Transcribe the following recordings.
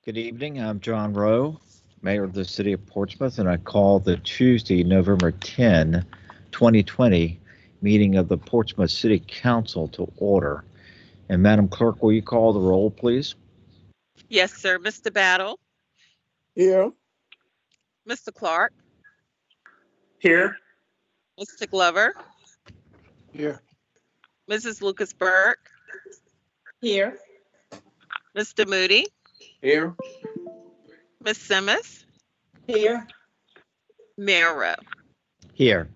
Good evening. I'm John Rowe, Mayor of the City of Portsmouth, and I call the Tuesday, November 10, 2020 meeting of the Portsmouth City Council to order. And Madam Clerk, will you call the roll, please? Yes, sir. Mr. Battle, Here. Mr. Clark, Here. Mr. Glover, Here. Mrs. Lucas Burke, Here. Mr. Moody, Here. Miss Simmons, Here. Mayor Rowe. Here.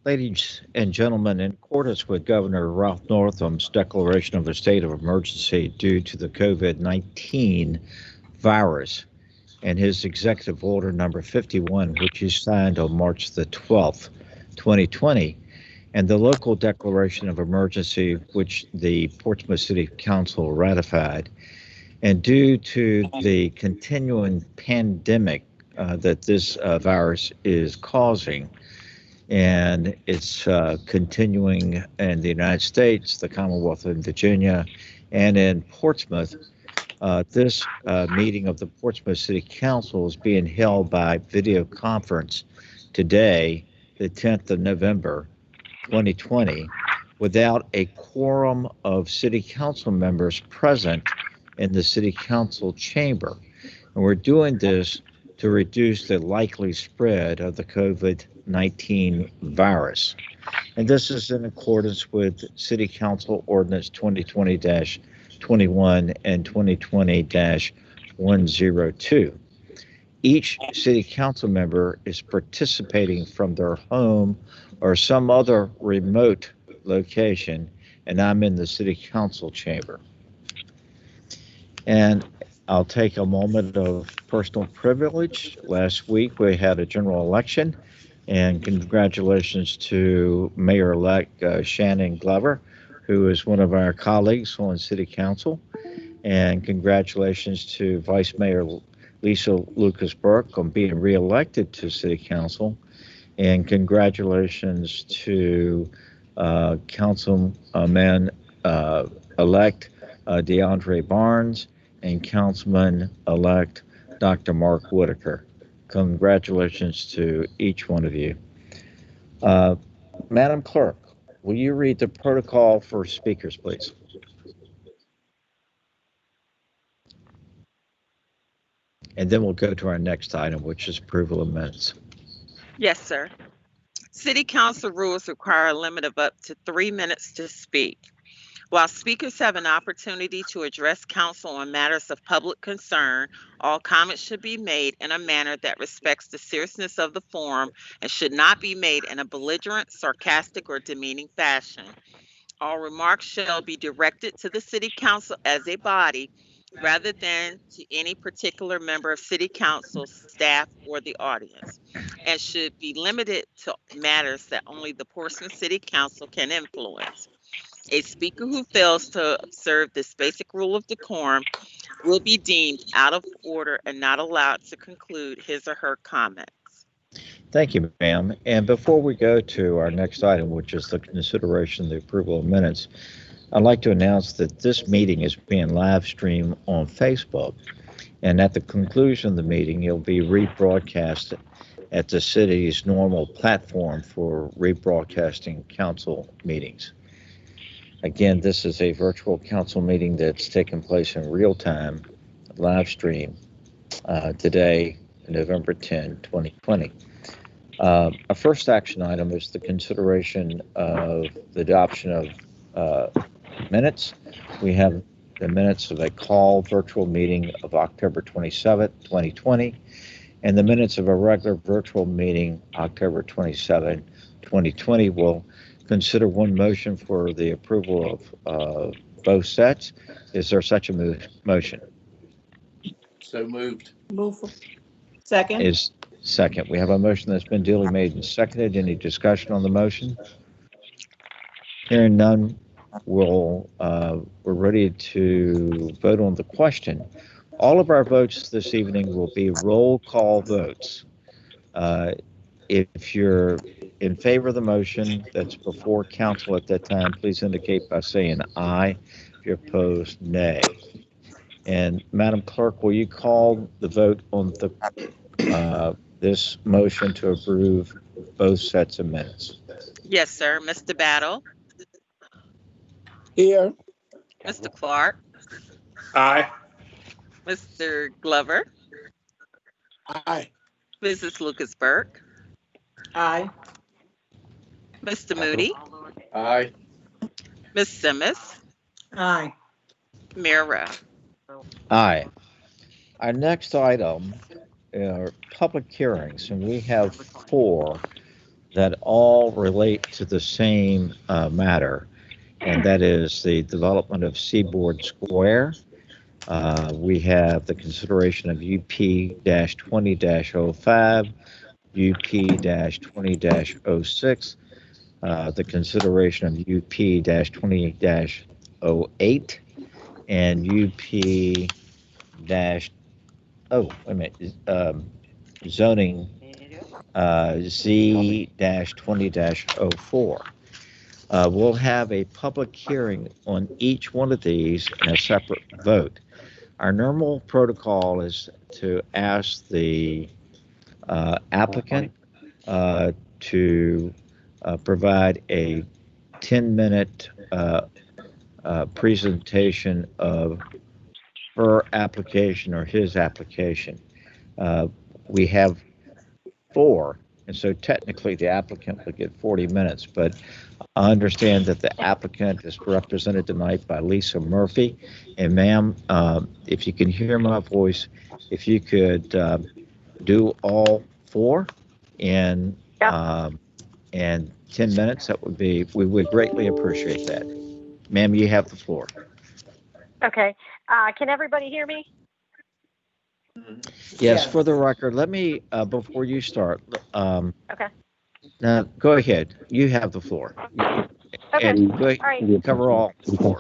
Ladies and gentlemen, in accordance with Governor Ralph Northam's declaration of a state of emergency due to the COVID-19 virus and his executive order number 51, which he signed on March the 12th, 2020, and the local declaration of emergency, which the Portsmouth City Council ratified. And due to the continuing pandemic that this virus is causing, and it's continuing in the United States, the Commonwealth of Virginia, and in Portsmouth, this meeting of the Portsmouth City Council is being held by video conference today, the 10th of November, 2020, without a quorum of city council members present in the city council chamber. And we're doing this to reduce the likely spread of the COVID-19 virus. And this is in accordance with City Council Ordinance 2020-21 and 2020-102. Each city council member is participating from their home or some other remote location, and I'm in the city council chamber. And I'll take a moment of personal privilege. Last week we had a general election, and congratulations to Mayor-elect Shannon Glover, who is one of our colleagues on City Council, and congratulations to Vice Mayor Lisa Lucas Burke on being reelected to City Council, and congratulations to Councilman elect DeAndre Barnes and Councilman-elect Dr. Mark Whitaker. Congratulations to each one of you. Madam Clerk, will you read the protocol for speakers, please? And then we'll go to our next item, which is approval of minutes. Yes, sir. City Council rules require a limit of up to 3 minutes to speak. While speakers have an opportunity to address council on matters of public concern, all comments should be made in a manner that respects the seriousness of the forum and should not be made in a belligerent, sarcastic, or demeaning fashion. All remarks shall be directed to the City Council as a body rather than to any particular member of City Council, staff, or the audience, and should be limited to matters that only the Portsmouth City Council can influence. A speaker who fails to observe this basic rule of decorum will be deemed out of order and not allowed to conclude his or her comments. Thank you, ma'am. And before we go to our next item, which is the consideration of the approval of minutes, I'd like to announce that this meeting is being live streamed on Facebook. And at the conclusion of the meeting, it'll be rebroadcast at the city's normal platform for rebroadcasting council meetings. Again, this is a virtual council meeting that's taking place in real time, live stream, today, November 10, 2020. Our first action item is the consideration of the adoption of minutes. We have the minutes of a call virtual meeting of October 27th, 2020, and the minutes of a regular virtual meeting October 27, 2020. We'll consider one motion for the approval of both sets. Is there such a motion? So moved. Move. Second. Is second. We have a motion that's been duly made and seconded. Any discussion on the motion? Hearing none, we're ready to vote on the question. All of our votes this evening will be roll call votes. If you're in favor of the motion that's before council at that time, please indicate by saying aye. If you're opposed, nay. And Madam Clerk, will you call the vote on this motion to approve both sets of minutes? Yes, sir. Mr. Battle, Here. Mr. Clark, Aye. Mr. Glover, Aye. Mrs. Lucas Burke, Aye. Mr. Moody, Aye. Ms. Simmons, Aye. Mayor Rowe. Aye. Our next item are public hearings, and we have 4 that all relate to the same matter, and that is the development of Seaboard Square. We have the consideration of UP-20-05, UP-20-06, the consideration of UP-20-08, and UP- zoning Z-20-04. We'll have a public hearing on each one of these in a separate vote. Our normal protocol is to ask the applicant to provide a 10-minute presentation of her application or his application. We have 4, and so technically the applicant would get 40 minutes, but I understand that the applicant is represented tonight by Lisa Murphy. And ma'am, if you can hear my voice, if you could do all 4 in 10 minutes, we would greatly appreciate that. Ma'am, you have the floor. Okay. Can everybody hear me? Yes, for the record, let me, before you start, Okay. now go ahead. You have the floor. Okay. And go ahead, All right. cover all 4,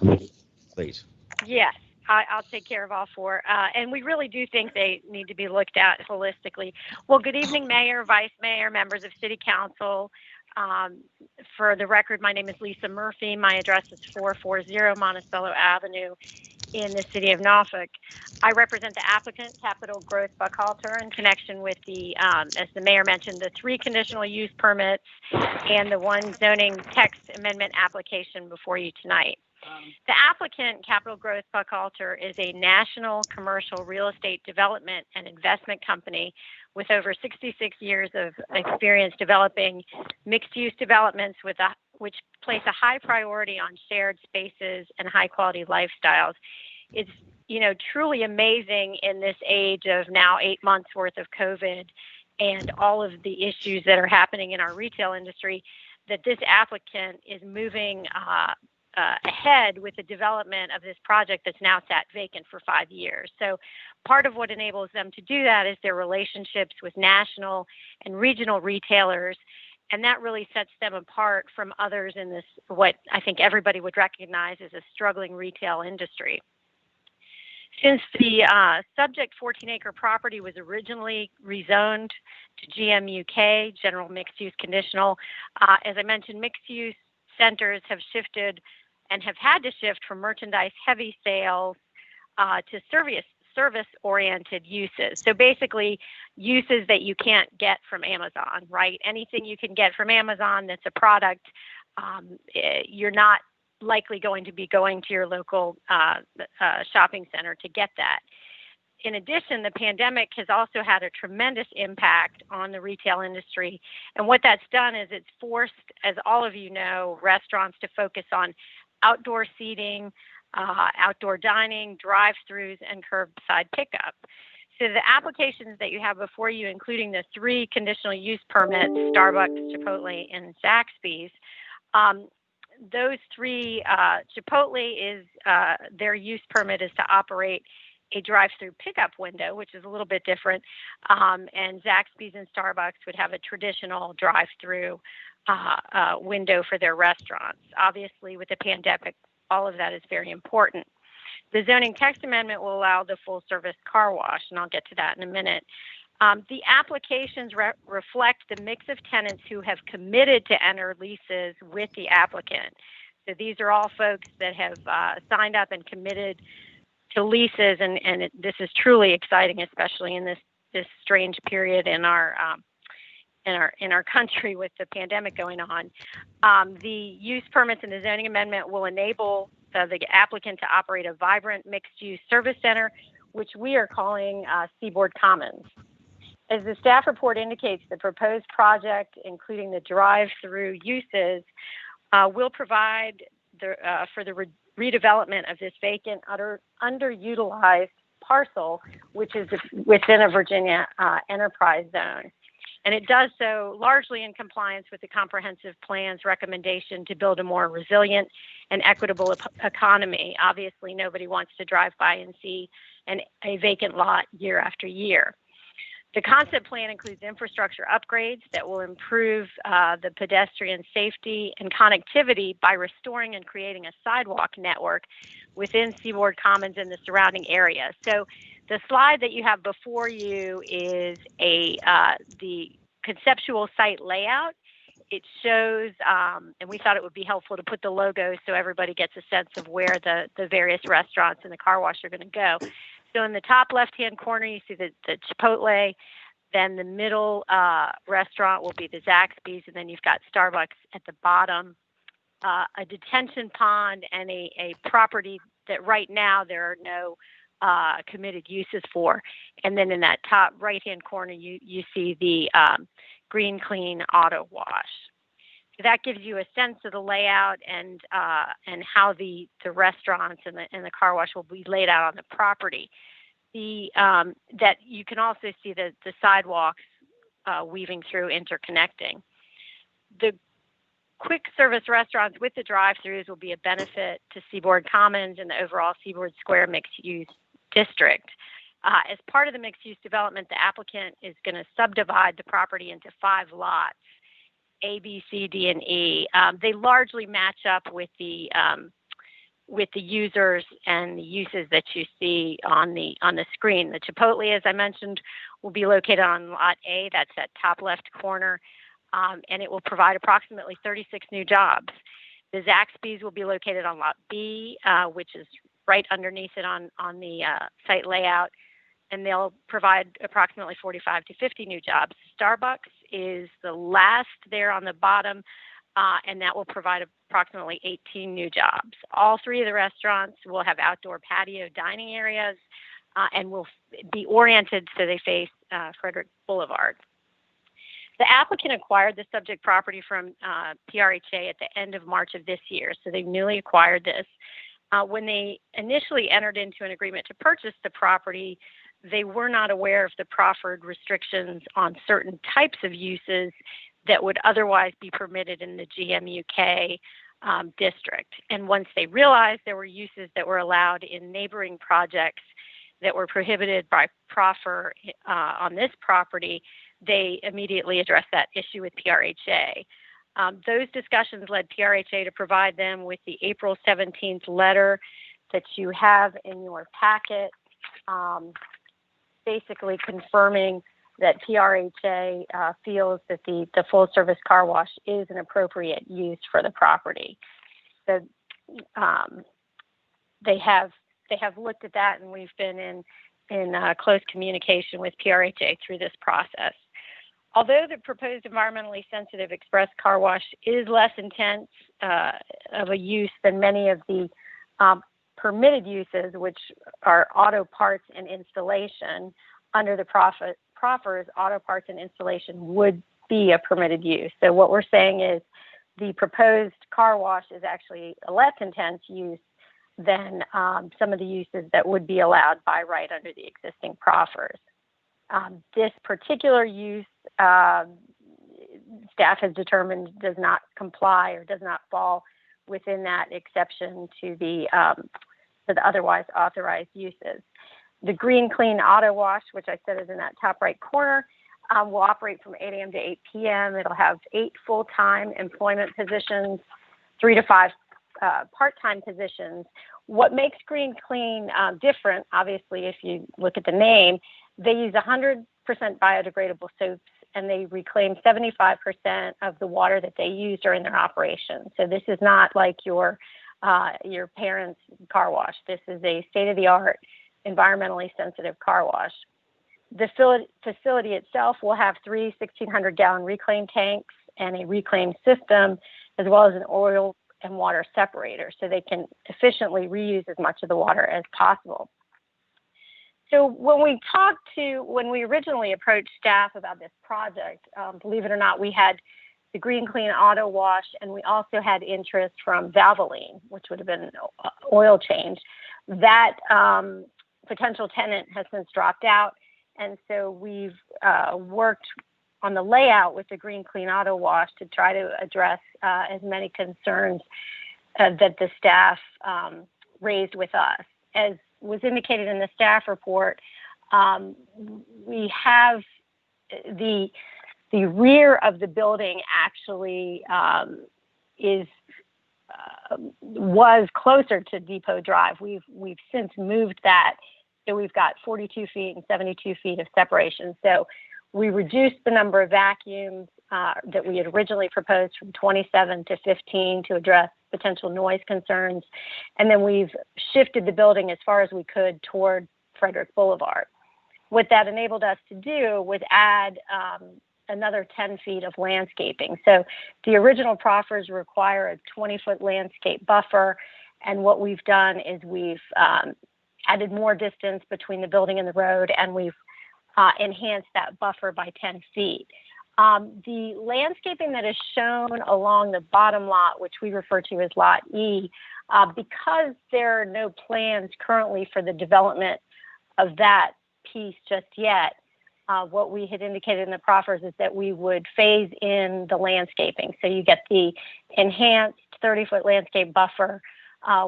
please. Yes, I'll take care of all 4. And we really do think they need to be looked at holistically. Well, good evening, Mayor, Vice Mayor, members of City Council. For the record, my name is Lisa Murphy. My address is 440 Monticello Avenue in the city of Norfolk. I represent the applicant, Capital Growth Buckhalter, in connection with the, as the mayor mentioned, the 3 conditional use permits and the 1 zoning text amendment application before you tonight. The applicant, Capital Growth Buckhalter, is a national commercial real estate development and investment company with over 66 years of experience developing mixed-use developments which place a high priority on shared spaces and high-quality lifestyles. It's, truly amazing in this age of now 8 months worth of COVID and all of the issues that are happening in our retail industry that this applicant is moving ahead with the development of this project that's now sat vacant for 5 years. So part of what enables them to do that is their relationships with national and regional retailers. And that really sets them apart from others in this, what I think everybody would recognize as a struggling retail industry. Since the subject 14-acre property was originally rezoned to GMUK, General Mixed Use Conditional, as I mentioned, mixed use centers have shifted and have had to shift from merchandise-heavy sales to service-oriented uses. So basically, uses that you can't get from Amazon, right? Anything you can get from Amazon that's a product, you're not likely going to be going to your local shopping center to get that. In addition, the pandemic has also had a tremendous impact on the retail industry. And what that's done is it's forced, as all of you know, restaurants to focus on outdoor seating, outdoor dining, drive-throughs, and curbside pickup. So the applications that you have before you, including the 3 conditional use permits, Starbucks, Chipotle, and Zaxby's, those 3, Chipotle is, their use permit is to operate a drive-through pickup window, which is a little bit different, and Zaxby's and Starbucks would have a traditional drive-through window for their restaurants. Obviously, with the pandemic, all of that is very important. The zoning text amendment will allow the full-service car wash, and I'll get to that in a minute. The applications reflect the mix of tenants who have committed to enter leases with the applicant. So these are all folks that have signed up and committed leases, and this is truly exciting, especially in this strange period in our country with the pandemic going on. The use permits and the zoning amendment will enable the applicant to operate a vibrant mixed-use service center, which we are calling Seaboard Commons. As the staff report indicates, the proposed project, including the drive-through uses, will provide for the redevelopment of this vacant, underutilized parcel, which is within a Virginia enterprise zone. And it does so largely in compliance with the comprehensive plan's recommendation to build a more resilient and equitable economy. Obviously, nobody wants to drive by and see a vacant lot year after year. The concept plan includes infrastructure upgrades that will improve the pedestrian safety and connectivity by restoring and creating a sidewalk network within Seaboard Commons and the surrounding area. So the slide that you have before you is the conceptual site layout. It shows, and we thought it would be helpful to put the logos so everybody gets a sense of where the various restaurants and the car wash are going to go. So in the top left-hand corner, you see the Chipotle. Then the middle restaurant will be the Zaxby's, and then you've got Starbucks at the bottom. A detention pond and a property that right now there are no committed uses for. And then in that top right-hand corner, you see the Green Clean Auto Wash. So that gives you a sense of the layout and how the restaurants and the car wash will be laid out on the property. That you can also see the sidewalks weaving through, interconnecting. The quick service restaurants with the drive-throughs will be a benefit to Seaboard Commons and the overall Seaboard Square mixed-use district. As part of the mixed-use development, the applicant is going to subdivide the property into 5 lots, A, B, C, D, and E. They largely match up with the users and the uses that you see on the screen. The Chipotle, as I mentioned, will be located on Lot A. That's that top left corner, and it will provide approximately 36 new jobs. The Zaxby's will be located on Lot B, which is right underneath it on the site layout, and they'll provide approximately 45 to 50 new jobs. Starbucks is the last there on the bottom, and that will provide approximately 18 new jobs. All 3 of the restaurants will have outdoor patio dining areas and will be oriented so they face Frederick Boulevard. The applicant acquired the subject property from PRHA at the end of March of this year, so they've newly acquired this. When they initially entered into an agreement to purchase the property, they were not aware of the proffered restrictions on certain types of uses that would otherwise be permitted in the GMUK district. And once they realized there were uses that were allowed in neighboring projects that were prohibited by proffer on this property, they immediately addressed that issue with PRHA. Those discussions led PRHA to provide them with the April 17th letter that you have in your packet, basically confirming that PRHA feels that the full service car wash is an appropriate use for the property. So they have looked at that, and we've been in close communication with PRHA through this process. Although the proposed environmentally sensitive express car wash is less intense of a use than many of the permitted uses, which are auto parts and installation, under the proffers, auto parts and installation would be a permitted use. So what we're saying is the proposed car wash is actually a less intense use than some of the uses that would be allowed by right under the existing proffers. This particular use, staff has determined does not comply or does not fall within that exception to the otherwise authorized uses. The Green Clean Auto Wash, which I said is in that top right corner, will operate from 8 a.m. to 8 p.m. It'll have 8 full-time employment positions, 3 to 5 part-time positions. What makes Green Clean different, obviously, if you look at the name, they use 100% biodegradable soaps, and they reclaim 75% of the water that they use during their operation. So this is not like your your parents' car wash. This is a state-of-the-art, environmentally sensitive car wash. The facility itself will have 3 1,600-gallon reclaim tanks and a reclaim system, as well as an oil and water separator, so they can efficiently reuse as much of the water as possible. So when we originally approached staff about this project, believe it or not, we had the Green Clean Auto Wash, and we also had interest from Valvoline, which would have been an oil change. That potential tenant has since dropped out, and so we've worked on the layout with the Green Clean Auto Wash to try to address as many concerns that the staff raised with us. As was indicated in the staff report, we have the rear of the building actually was closer to Depot Drive. We've since moved that, so we've got 42 feet and 72 feet of separation. So we reduced the number of vacuums that we had originally proposed from 27 to 15 to address potential noise concerns. And then we've shifted the building as far as we could toward Frederick Boulevard. What that enabled us to do was add another 10 feet of landscaping. So the original proffers require a 20-foot landscape buffer. And what we've done is we've added more distance between the building and the road, and we've enhanced that buffer by 10 feet. The landscaping that is shown along the bottom lot, which we refer to as Lot E, because there are no plans currently for the development of that piece just yet, what we had indicated in the proffers is that we would phase in the landscaping. So you get the enhanced 30-foot landscape buffer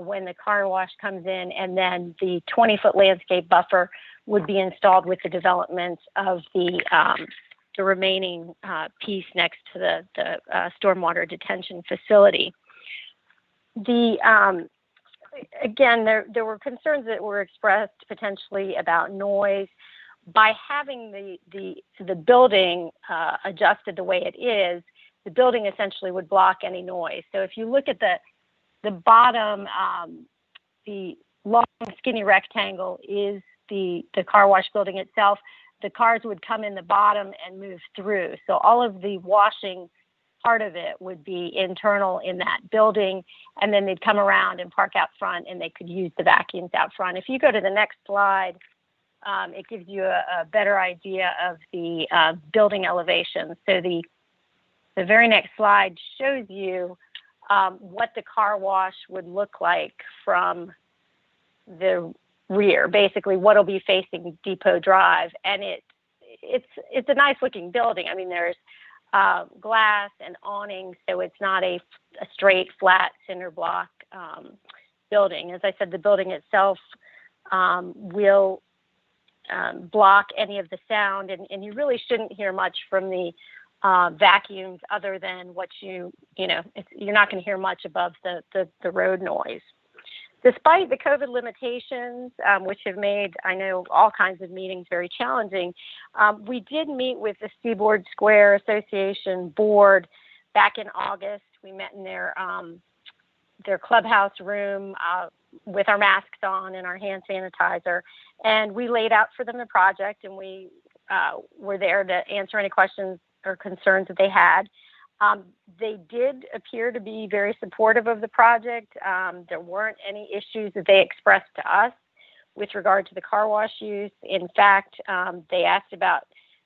when the car wash comes in, and then the 20-foot landscape buffer would be installed with the development of the remaining piece next to the stormwater detention facility. Again, there were concerns that were expressed potentially about noise. By having the building adjusted the way it is, the building essentially would block any noise. So if you look at the bottom, the long skinny rectangle is the car wash building itself. The cars would come in the bottom and move through. So all of the washing part of it would be internal in that building, and then they'd come around and park out front, and they could use the vacuums out front. If you go to the next slide, it gives you a better idea of the building elevation. So the very next slide shows you what the car wash would look like from the rear, basically what'll be facing Depot Drive. And it's a nice looking building. I mean, there's glass and awning, so it's not a straight, flat cinder block building. As I said, the building itself will block any of the sound, and you really shouldn't hear much from the vacuums other than what you're not going to hear much above the road noise. Despite the COVID limitations, which have made, I know, all kinds of meetings very challenging, we did meet with the Seaboard Square Association board back in August. We met in their clubhouse room with our masks on and our hand sanitizer, and we laid out for them the project, and we were there to answer any questions or concerns that they had. They did appear to be very supportive of the project. There weren't any issues that they expressed to us with regard to the car wash use. In fact, they asked about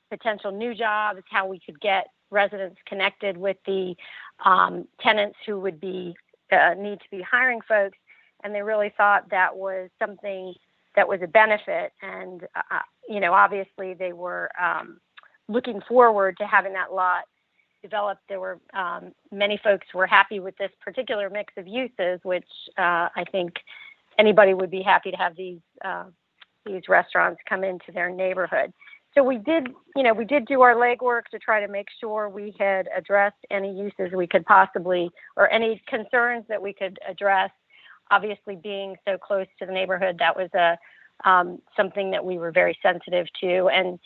potential new jobs, how we could get residents connected with the tenants who would be need to be hiring folks, and they really thought that was something that was a benefit. And obviously they were looking forward to having that lot developed. There were many folks who were happy with this particular mix of uses, which I think anybody would be happy to have these restaurants come into their neighborhood. So we did do our legwork to try to make sure we had addressed any uses we could possibly, or any concerns that we could address. Obviously, being so close to the neighborhood, that was something that we were very sensitive to, and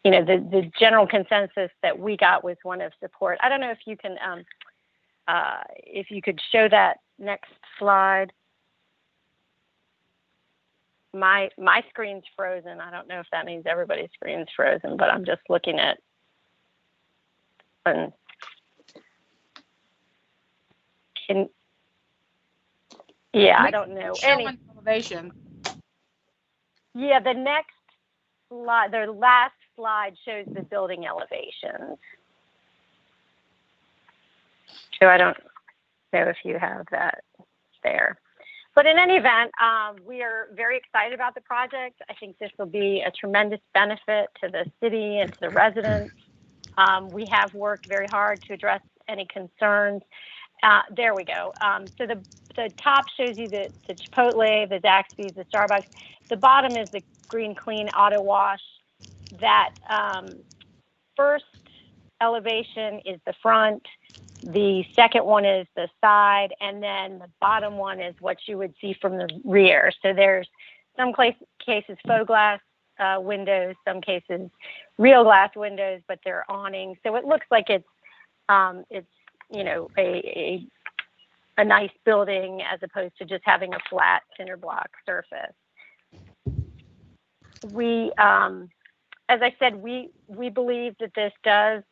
the general consensus that we got was one of support. I don't know if you can if you could show that next slide. My screen's frozen. I don't know if that means everybody's screen's frozen, but I'm just looking at. I don't know. Showing elevation. Yeah, the next slide, the last slide shows the building elevations. So I don't know if you have that there. But in any event, we are very excited about the project. I think this will be a tremendous benefit to the city and to the residents. We have worked very hard to address any concerns. There we go. So the top shows you the Chipotle, the Zaxby's, the Starbucks. The bottom is the Green Clean Auto Wash. That first elevation is the front. The second one is the side, and then the bottom one is what you would see from the rear. So there's some cases faux glass windows, some cases real glass windows, but they're awnings. So it looks like it's you know, a nice building as opposed to just having a flat cinder block surface. We, as I said, we believe that this does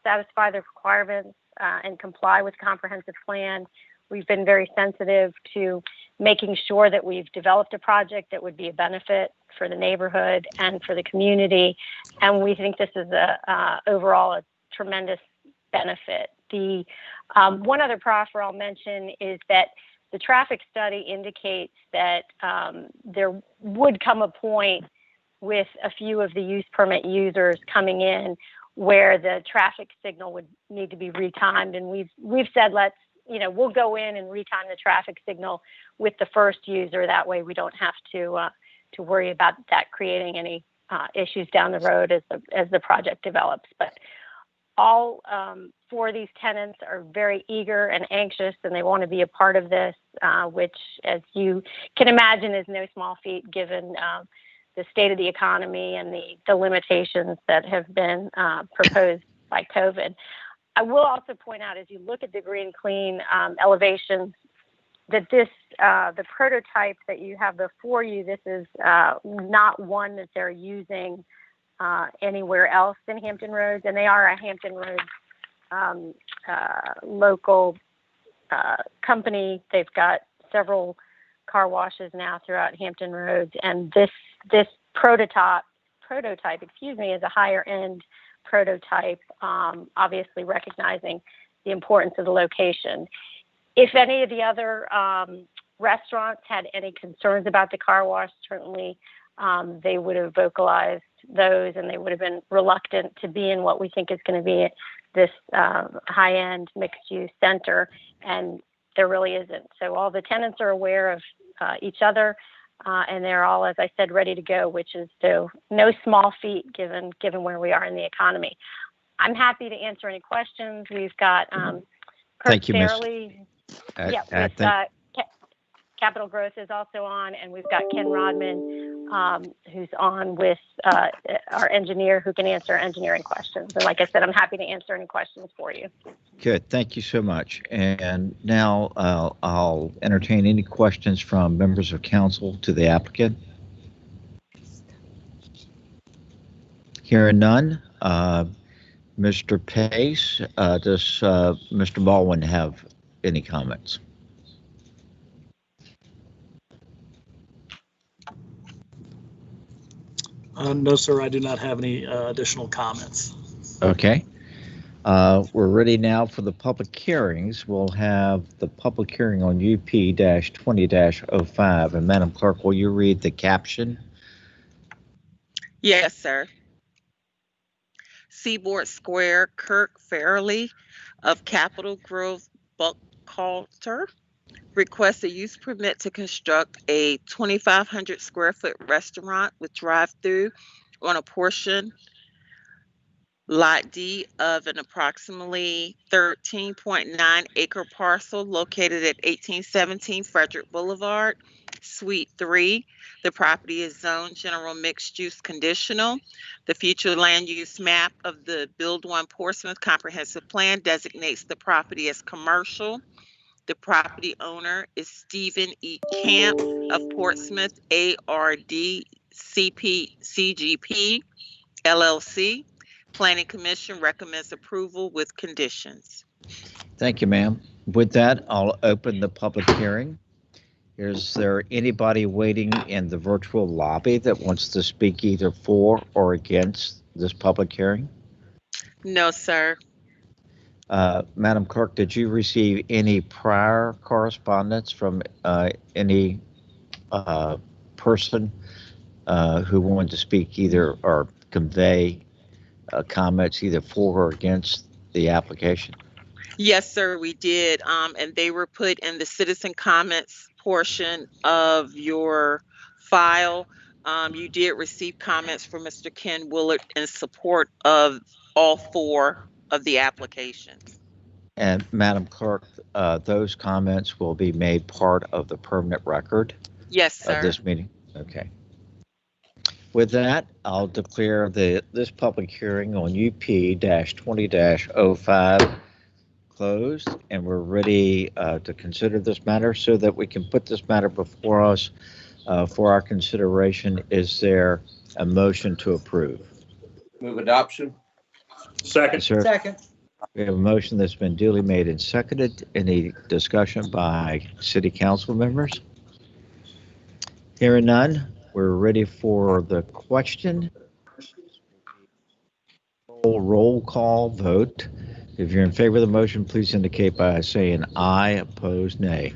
satisfy the requirements and comply with the comprehensive plan. We've been very sensitive to making sure that we've developed a project that would be a benefit for the neighborhood and for the community. And we think this is overall a tremendous benefit. The one other proffer I'll mention is that the traffic study indicates that there would come a point with a few of the use permit users coming in where the traffic signal would need to be retimed. And we've said, we'll go in and retime the traffic signal with the first user. That way we don't have to worry about that creating any issues down the road as the project develops. But all four of these tenants are very eager and anxious, and they want to be a part of this, which, as you can imagine, is no small feat given the state of the economy and the limitations that have been proposed by COVID. I will also point out, as you look at the Green Clean elevations, that the prototype that you have before you, this is not one that they're using anywhere else in Hampton Roads, and they are a Hampton Roads local company. They've got several car washes now throughout Hampton Roads, and this prototype, is a higher end prototype, obviously recognizing the importance of the location. If any of the other restaurants had any concerns about the car wash, certainly they would have vocalized those, and they would have been reluctant to be in what we think is going to be this high-end mixed-use center, and there really isn't. So all the tenants are aware of each other, and they're all, as I said, ready to go, which is no small feat given where we are in the economy. I'm happy to answer any questions. We've got Thank you, Ms. Fairley. Capital Growth is also on, and we've got Ken Rodman, who's on with our engineer, who can answer engineering questions. And like I said, I'm happy to answer any questions for you. Good. Thank you so much. And now I'll entertain any questions from members of council to the applicant. Hearing none. Mr. Pace, does Mr. Baldwin have any comments? No, sir, I do not have any additional comments. Okay. We're ready now for the public hearings. We'll have the public hearing on UP-20-05. And Madam Clerk, will you read the caption? Yes, sir. Seaboard Square, Kirk Fairley of Capital Grove Buckhalter requests a use permit to construct a 2,500 square foot restaurant with drive-through on a portion Lot D of an approximately 13.9 acre parcel located at 1817 Frederick Boulevard Suite 3. The property is zoned general mixed use conditional. The future land use map of the Build One Portsmouth Comprehensive Plan designates the property as commercial. The property owner is Stephen E. Camp of Portsmouth ARD CGP LLC. Planning Commission recommends approval with conditions. Thank you, ma'am. With that, I'll open the public hearing. Is there anybody waiting in the virtual lobby that wants to speak either for or against this public hearing? No, sir. Madam Clerk, did you receive any prior correspondence from any person who wanted to speak either or convey comments either for or against the application? Yes, sir, we did. And they were put in the citizen comments portion of your file. You did receive comments from Mr. Ken Willard in support of all 4 of the applications. And Madam Clerk, those comments will be made part of the permanent record Yes, sir. of this meeting? Okay. With that, I'll declare this public hearing on UP-20-05 closed, and we're ready to consider this matter so that we can put this matter before us for our consideration. Is there a motion to approve? Move adoption. Yes, Second. sir. Second. We have a motion that's been duly made and seconded. Any discussion by city council members? Hearing none, we're ready for the question. Roll call vote. If you're in favor of the motion, please indicate by saying aye. Opposed, nay.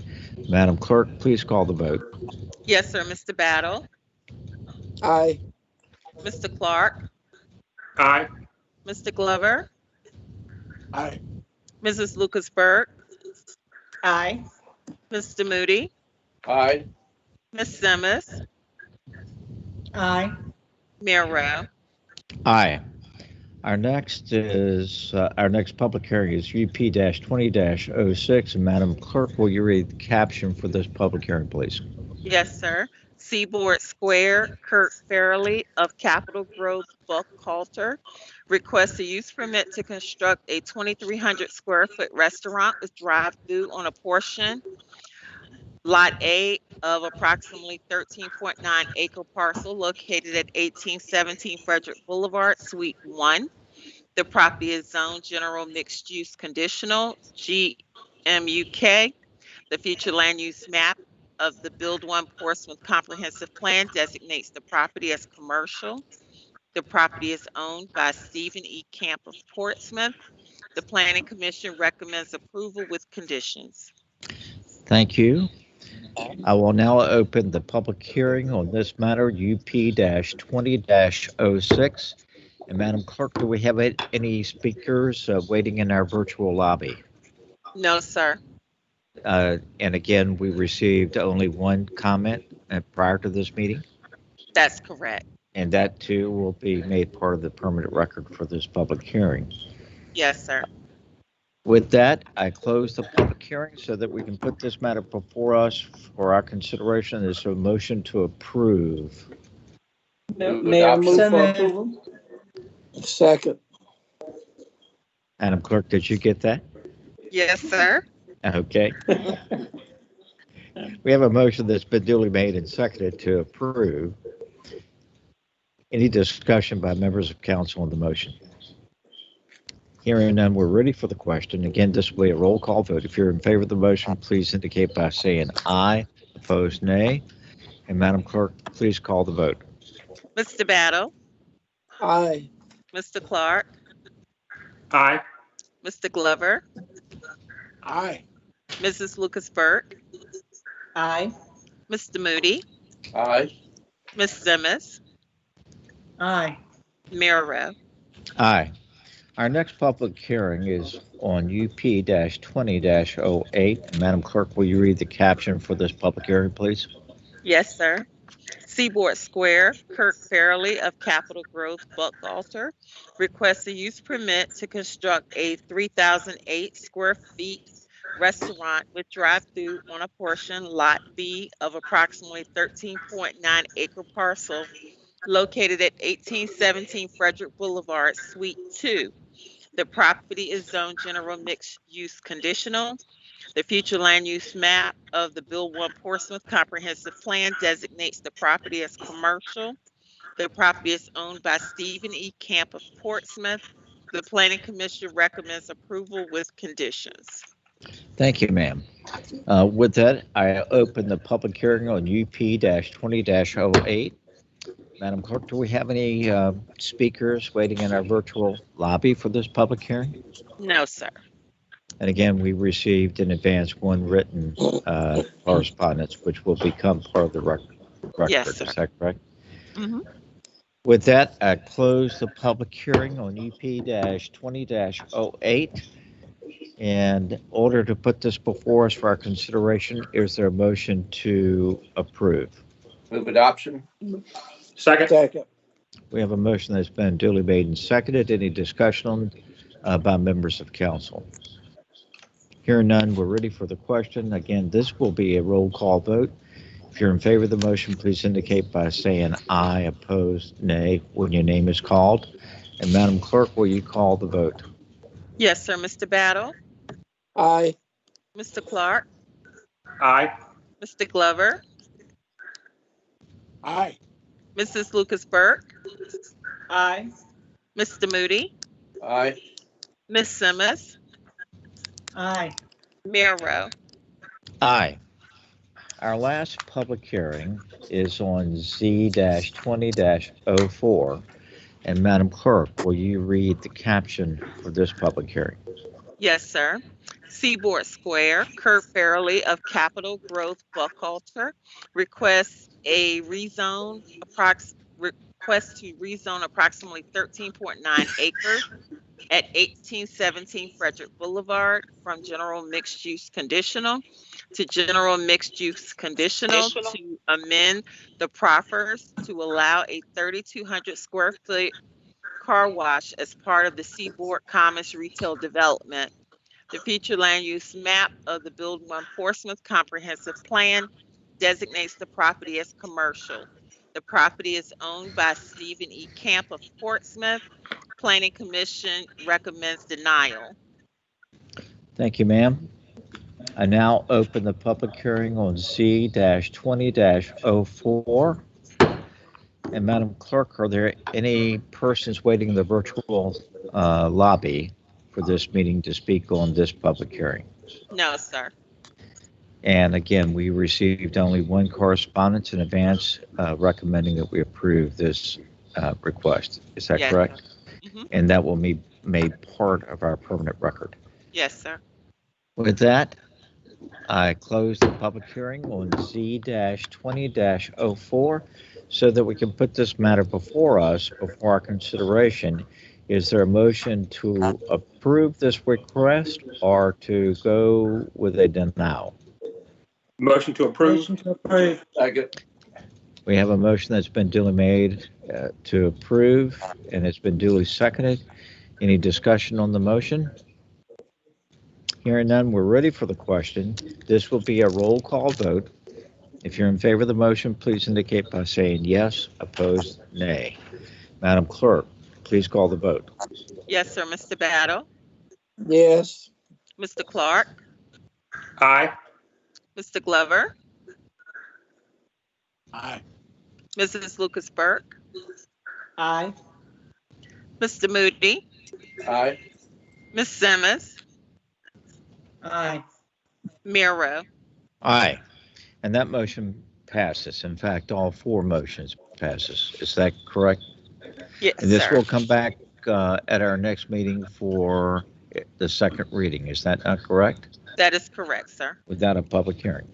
Madam Clerk, please call the vote. Yes, sir. Mr. Battle, Aye. Mr. Clark, Aye. Mr. Glover, Aye. Mrs. Lucasberg, Aye. Mr. Moody, Aye. Ms. Simmons, Aye. Mayor Rowe. Aye. Our next public hearing is UP-20-06. And Madam Clerk, will you read the caption for this public hearing, please? Yes, sir. Seaboard Square, Kurt Fairley of Capitol Grove Buckhalter requests a use permit to construct a 2,300 square foot restaurant with drive-through on a portion, Lot A of approximately 13.9 acre parcel located at 1817 Frederick Boulevard, Suite 1. The property is zoned general mixed use conditional, GMUK. The future land use map of the Build One Portsmouth Comprehensive Plan designates the property as commercial. The property is owned by Stephen E. Camp of Portsmouth. The Planning Commission recommends approval with conditions. Thank you. I will now open the public hearing on this matter, UP-20-06. And Madam Clerk, do we have any speakers waiting in our virtual lobby? No, sir. And again, we received only one comment prior to this meeting, That's correct. and that too will be made part of the permanent record for this public hearing. Yes, sir. With that, I close the public hearing so that we can put this matter before us for our consideration. Is there a motion to approve? Mayor, move So for moved. approval. Second. Madam Clerk, did you get that? Yes, sir. Okay. We have a motion that's been duly made and seconded to approve. Any discussion by members of council on the motion? Hearing none, we're ready for the question. Again, this will be a roll call vote. If you're in favor of the motion, please indicate by saying aye. Opposed, nay. And Madam Clerk, please call the vote. Mr. Battle, Aye. Mr. Clark, Aye. Mr. Glover, Aye. Mrs. Lucasberg, Aye. Mr. Moody, Aye. Ms. Simmons, Aye. Mayor Rowe. Aye. Our next public hearing is on UP-20-08. Madam Clerk, will you read the caption for this public hearing, please? Yes, sir. Seaboard Square, Kirk Fairley of Capitol Grove Buckhalter requests a use permit to construct a 3,008 square feet restaurant with drive-through on a portion Lot B of approximately 13.9 acre parcel located at 1817 Frederick Boulevard, Suite 2. The property is zoned general mixed use conditional. The future land use map of the Bill 1 Portsmouth Comprehensive Plan designates the property as commercial. The property is owned by Stephen E. Camp of Portsmouth. The Planning Commission recommends approval with conditions. Thank you, ma'am. With that, I open the public hearing on UP-20-08. Madam Clerk, do we have any speakers waiting in our virtual lobby for this public hearing? No, sir. And again, we received in advance one written correspondence, which will become part of the record. Yes, sir. Is that correct? Mm-hmm. With that, I close the public hearing on UP-20-08. And in order to put this before us for our consideration, is there a motion to approve? Move adoption. Second. We have a motion that's been duly made and seconded. Any discussion by members of council? Hearing none, we're ready for the question. Again, this will be a roll call vote. If you're in favor of the motion, please indicate by saying aye, opposed, nay, when your name is called. And Madam Clerk, will you call the vote? Yes, sir. Mr. Battle? Aye. Mr. Clark? Aye. Mr. Glover? Aye. Mrs. Lucas Burke? Aye. Mr. Moody? Aye. Ms. Simmons? Aye. Mayor Rowe? Aye. Our last public hearing is on Z-20-04. And Madam Clerk, will you read the caption for this public hearing? Yes, sir. Seaboard Square, Kurt Fairley of Capital Growth Buckhalter requests to rezone approximately 13.9 acres at 1817 Frederick Boulevard from general mixed use conditional to general mixed use conditional to amend the proffers to allow a 3,200 square foot car wash as part of the Seaboard Commons retail development. The future land use map of the Build 1 Portsmouth Comprehensive Plan designates the property as commercial. The property is owned by Stephen E. Camp of Portsmouth. Planning Commission recommends denial. Thank you, ma'am. I now open the public hearing on Z-20-04. And Madam Clerk, are there any persons waiting in the virtual lobby for this meeting to speak on this public hearing? No, sir. And again, we received only one correspondence in advance recommending that we approve this request. Is that Yes, correct? Mhm. And that will be made part of our permanent record. Yes, sir. With that, I close the public hearing on Z-20-04 so that we can put this matter before us, before our consideration. Is there a motion to approve this request or to go with a denial? Motion to approve. Motion to approve. Second. We have a motion that's been duly made to approve, and it's been duly seconded. Any discussion on the motion? Hearing none, we're ready for the question. This will be a roll call vote. If you're in favor of the motion, please indicate by saying yes, opposed, nay. Madam Clerk, please call the vote. Yes, sir. Mr. Battle? Yes. Mr. Clark? Aye. Mr. Glover? Aye. Mrs. Lucas Burke? Aye. Mr. Moody? Aye. Ms. Simmons? Aye. Mayor Rowe? Aye. And that motion passes. In fact, all four motions passes. Is that correct? Yes, And this sir. will come back at our next meeting for the second reading. Is that not correct? That is correct, sir. Without a public hearing.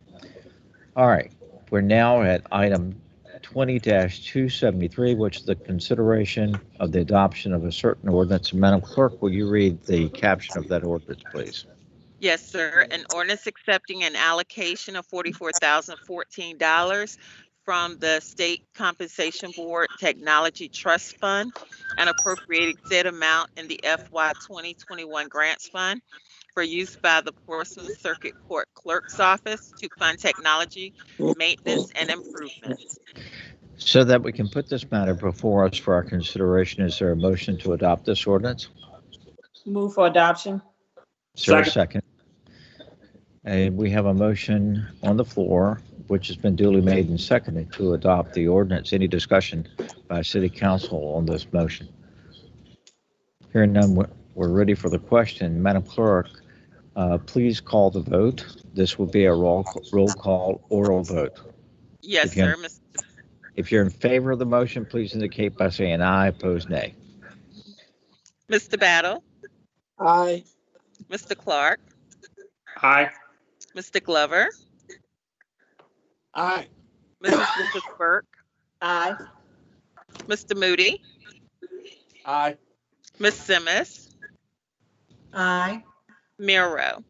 All right. We're now at item 20-273, which is the consideration of the adoption of a certain ordinance. Madam Clerk, will you read the caption of that ordinance, please? Yes, sir. An ordinance accepting an allocation of $44,014 from the State Compensation Board Technology Trust Fund and appropriating said amount in the FY 2021 Grants Fund for use by the Portsmouth Circuit Court Clerk's Office to fund technology, maintenance, and improvements. So that we can put this matter before us for our consideration, is there a motion to adopt this ordinance? Move for adoption. Is there a second? And we have a motion on the floor, which has been duly made and seconded to adopt the ordinance. Any discussion by City Council on this motion? Hearing none, we're ready for the question. Madam Clerk, please call the vote. This will be a roll call oral vote. Yes, sir. If you're in favor of the motion, please indicate by saying aye. Opposed, nay. Mr. Battle? Aye. Mr. Clark? Aye. Mr. Glover? Aye. Mrs. Lucas Burke? Aye. Mr. Moody? Aye. Ms. Simmons? Aye. Mayor Rowe?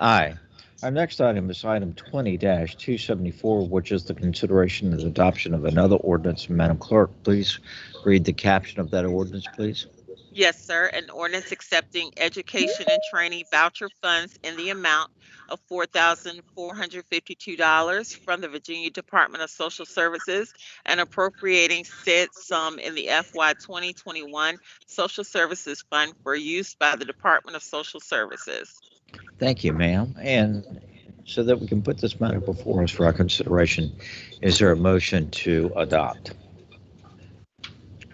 Aye. Our next item is item 20-274, which is the consideration of the adoption of another ordinance. Madam Clerk, please read the caption of that ordinance, please. Yes, sir. An ordinance accepting education and training voucher funds in the amount of $4,452 from the Virginia Department of Social Services and appropriating said sum in the FY 2021 Social Services Fund for use by the Department of Social Services. Thank you, ma'am. And so that we can put this matter before us for our consideration, is there a motion to adopt?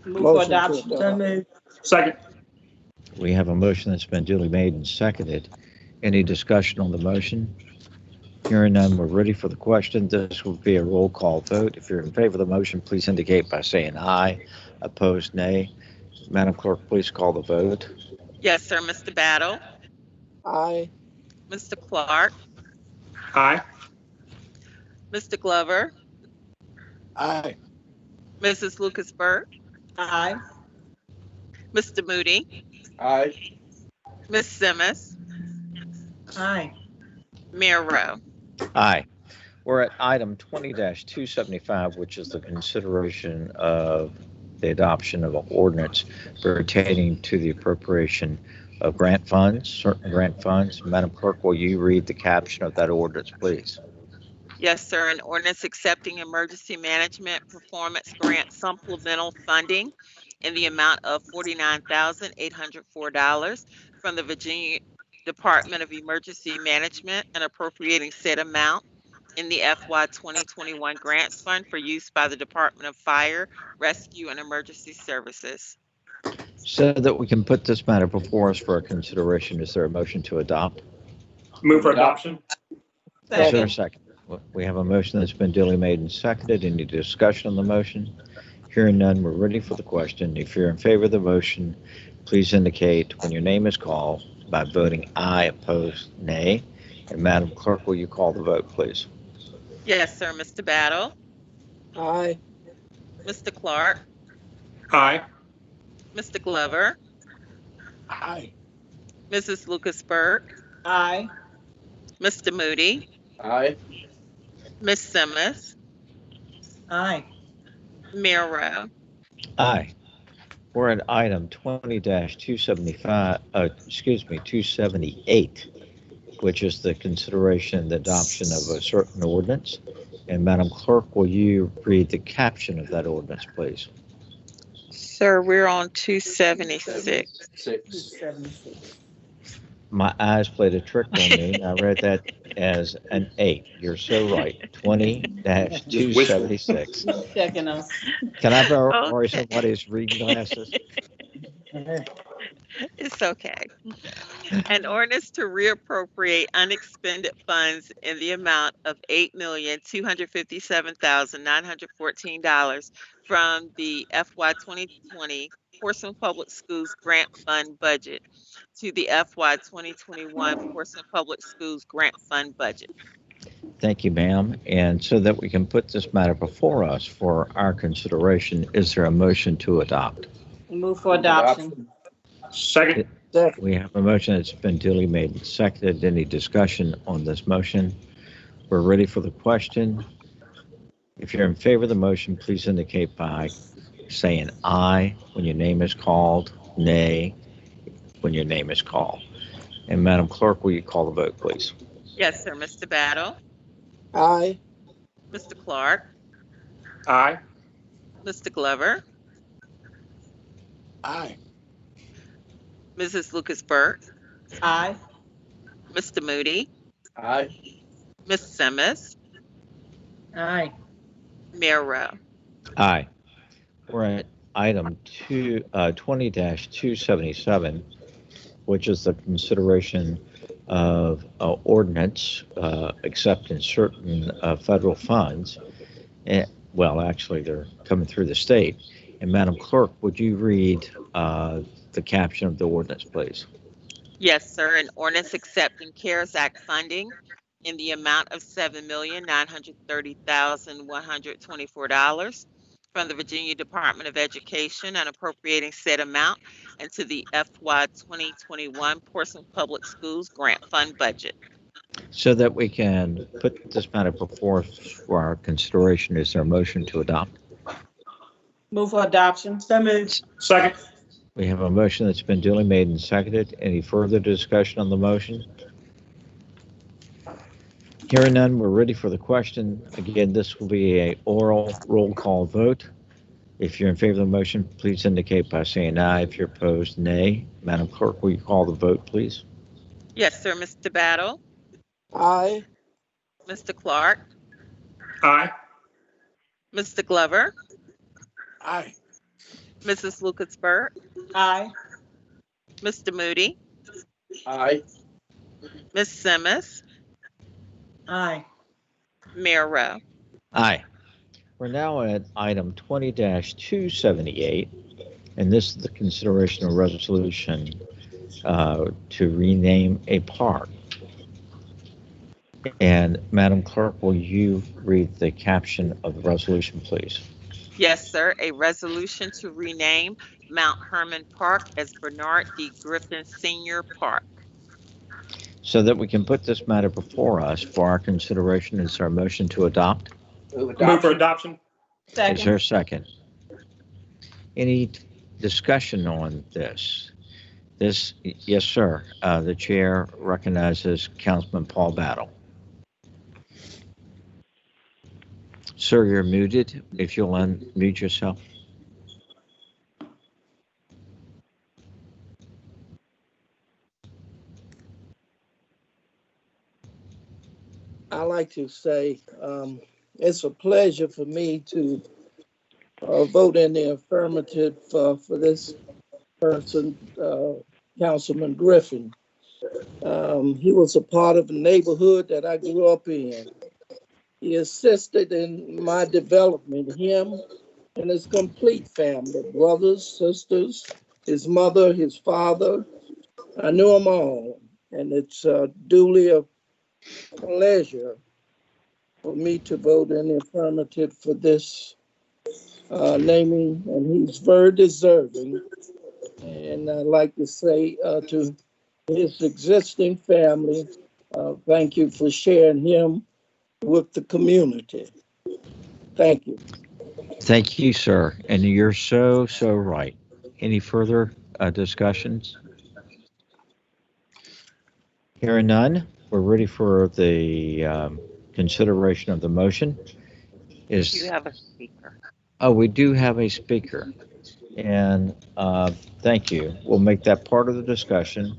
Move for adoption. So moved. Second. We have a motion that's been duly made and seconded. Any discussion on the motion? Hearing none, we're ready for the question. This will be a roll call vote. If you're in favor of the motion, please indicate by saying aye. Opposed, nay. Madam Clerk, please call the vote. Yes, sir. Mr. Battle? Aye. Mr. Clark? Aye. Mr. Glover? Aye. Mrs. Lucas Burke? Aye. Mr. Moody? Aye. Ms. Simmons? Aye. Mayor Rowe? Aye. We're at item 20-275, which is the consideration of the adoption of an ordinance pertaining to the appropriation of grant funds, certain grant funds. Madam Clerk, will you read the caption of that ordinance, please? Yes, sir. An ordinance accepting emergency management performance grant supplemental funding in the amount of $49,804 from the Virginia Department of Emergency Management and appropriating said amount in the FY 2021 Grants Fund for use by the Department of Fire, Rescue, and Emergency Services. So that we can put this matter before us for our consideration, is there a motion to adopt? Move for adoption. Is there a second? We have a motion that's been duly made and seconded. Any discussion on the motion? Hearing none, we're ready for the question. If you're in favor of the motion, please indicate when your name is called by voting aye. Opposed, nay. And Madam Clerk, will you call the vote, please? Yes, sir. Mr. Battle? Aye. Mr. Clark? Aye. Mr. Glover? Aye. Mrs. Lucas Burke? Aye. Mr. Moody? Aye. Ms. Simmons? Aye. Mayor Rowe? Aye. We're at item 278, which is the consideration and the adoption of a certain ordinance. And Madam Clerk, will you read the caption of that ordinance, please? Sir, we're on 276. 276. My eyes played a trick on me. I read that as an 8. You're so right. 20-276. Checking us. Can I borrow Okay. somebody's reading glasses? It's okay. An ordinance to reappropriate unexpended funds in the amount of $8,257,914 from the FY 2020 Portsmouth Public Schools Grant Fund budget to the FY 2021 Portsmouth Public Schools Grant Fund budget. Thank you, ma'am. And so that we can put this matter before us for our consideration, is there a motion to adopt? Move for adoption. Second. We have a motion that's been duly made and seconded. Any discussion on this motion? We're ready for the question. If you're in favor of the motion, please indicate by saying aye when your name is called, nay when your name is called. And Madam Clerk, will you call the vote, please? Yes, sir. Mr. Battle, Aye. Mr. Clark, Aye. Mr. Glover, Aye. Mrs. Lucas Burke, Aye. Mr. Moody, Aye. Ms. Simmons, Aye. Mayor Rowe. Aye. We're at item 20-277, which is the consideration of ordinance accepting certain federal funds. Well, actually, they're coming through the state. And Madam Clerk, would you read the caption of the ordinance, please? Yes, sir. An ordinance accepting CARES Act funding in the amount of $7,930,124 from the Virginia Department of Education and appropriating said amount into the FY 2021 Portsmouth Public Schools Grant Fund budget. So that we can put this matter before us for our consideration, is there a motion to adopt? Move for adoption. So moved. Second. We have a motion that's been duly made and seconded. Any further discussion on the motion? Hearing none, we're ready for the question. Again, this will be an oral roll call vote. If you're in favor of the motion, please indicate by saying aye. If you're opposed, nay. Madam Clerk, will you call the vote, please? Yes, sir. Mr. Battle, Aye. Mr. Clark, Aye. Mr. Glover, Aye. Mrs. Lucas Burke, Aye. Mr. Moody, Aye. Ms. Simmons, Aye. Mayor Rowe. Aye. We're now at item 20-278, and this is the consideration of resolution to rename a park. And Madam Clerk, will you read the caption of the resolution, please? Yes, sir. A resolution to rename Mount Hermon Park as Bernard D. Griffin Senior Park. So that we can put this matter before us for our consideration, is there a motion to adopt? Move for adoption. Is there a second? Any discussion on this? Yes, sir. The chair recognizes Councilman Paul Battle. Sir, you're muted. If you'll unmute yourself. I like to say it's a pleasure for me to vote in the affirmative for this person, Councilman Griffin. He was a part of the neighborhood that I grew up in. He assisted in my development, him and his complete family, brothers, sisters, his mother, his father. I knew them all, and it's duly a pleasure for me to vote in the affirmative for this naming, and he's very deserving. And I'd like to say to his existing family, thank you for sharing him with the community. Thank you. Thank you, sir. And you're so right. Any further discussions? Hearing none, we're ready for the consideration of the motion. You have a speaker. Oh, we do have a speaker. And thank you. We'll make that part of the discussion.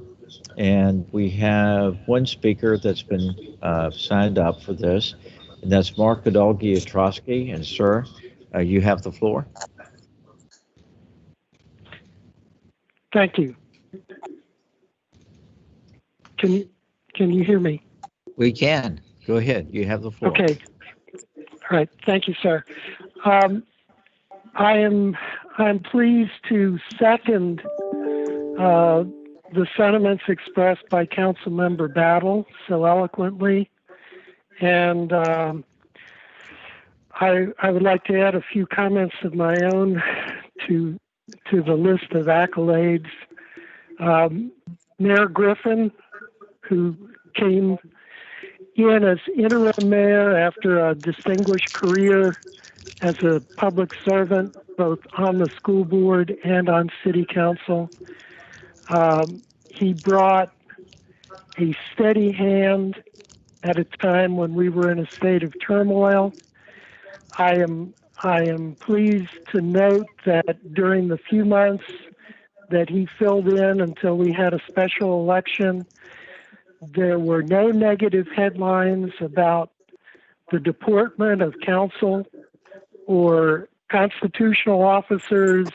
And we have one speaker that's been signed up for this, and that's Mark Godolgi-Ostrowski. And sir, you have the floor. Thank you. Can you hear me? We can. Go ahead. You have the floor. Okay. All right. Thank you, sir. I'm pleased to second the sentiments expressed by Councilmember Battle so eloquently, and I would like to add a few comments of my own to the list of accolades. Mayor Griffin, who came in as interim mayor after a distinguished career as a public servant, both on the school board and on city council. He brought a steady hand at a time when we were in a state of turmoil. I am pleased to note that during the few months that he filled in until we had a special election, there were no negative headlines about the deportment of counsel or constitutional officers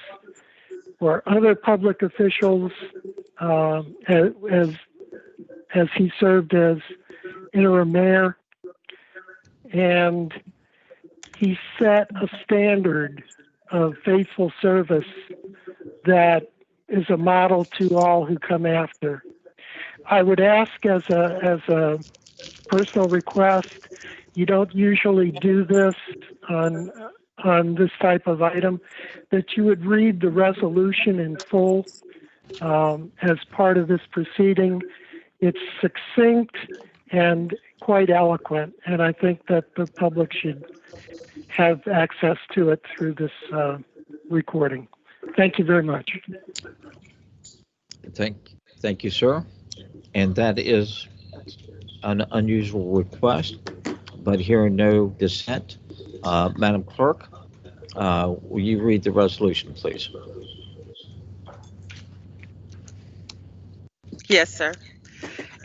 or other public officials as he served as interim mayor. And he set a standard of faithful service that is a model to all who come after. I would ask as a personal request, you don't usually do this on this type of item, that you would read the resolution in full as part of this proceeding. It's succinct and quite eloquent, and I think that the public should have access to it through this recording. Thank you very much. Thank you, sir. And that is an unusual request, but hearing no dissent, Madam Clerk, will you read the resolution, please? Yes, sir.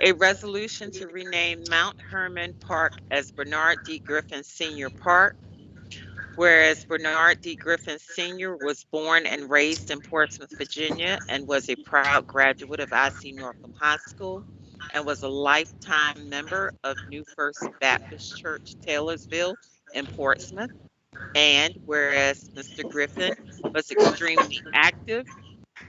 A resolution to rename Mount Hermon Park as Bernard D. Griffin Sr. Park. Whereas Bernard D. Griffin Sr. was born and raised in Portsmouth, Virginia, and was a proud graduate of IC Northam High School, and was a lifetime member of New First Baptist Church, Taylorsville in Portsmouth. And whereas Mr. Griffin was extremely active